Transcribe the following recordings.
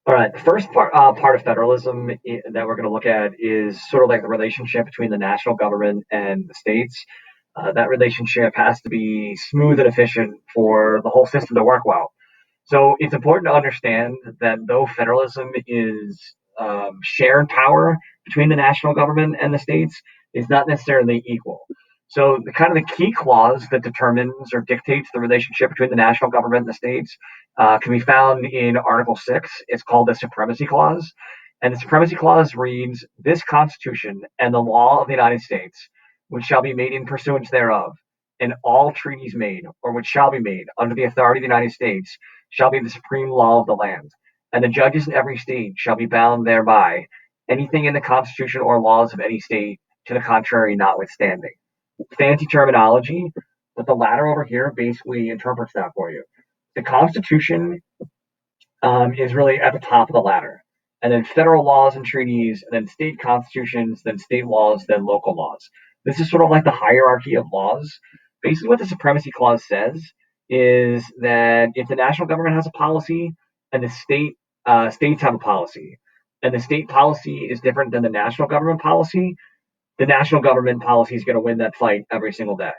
All right. The first part of federalism that we're going to look at is sort of like the relationship between the national government and the states. That relationship has to be smooth and efficient for the whole system to work well. So it's important to understand that though federalism is shared power between the national government and the states, is not necessarily equal. So the kind of the key clause that determines or dictates the relationship between the national government and the states can be found in Article 6. It's called the Supremacy Clause. And the Supremacy Clause reads, "This Constitution and the law of the United States, which shall be made in pursuance thereof, and all treaties made, or which shall be made, under the authority of the United States, shall be the supreme law of the land. And the judges in every state shall be bound thereby, anything in the Constitution or laws of any state to the contrary notwithstanding." Fancy terminology, but the ladder over here basically interprets that for you. The Constitution is really at the top of the ladder. And then federal laws and treaties, and then state constitutions, then state laws, then local laws. This is sort of like the hierarchy of laws. Basically, what the Supremacy Clause says is that if the national government has a policy and the states have a policy, and the state policy is different than the national government policy, the national government policy is going to win that fight every single day.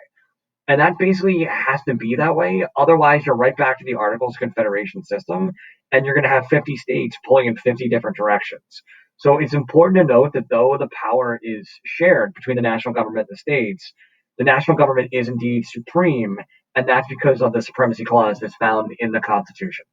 And that basically has to be that way. Otherwise, you're right back to the Articles of Confederation system, and you're going to have 50 states pulling in 50 different directions. So it's important to note that though the power is shared between the national government and the states, the national government is indeed supreme, and that's because of the Supremacy Clause that's found in the Constitution.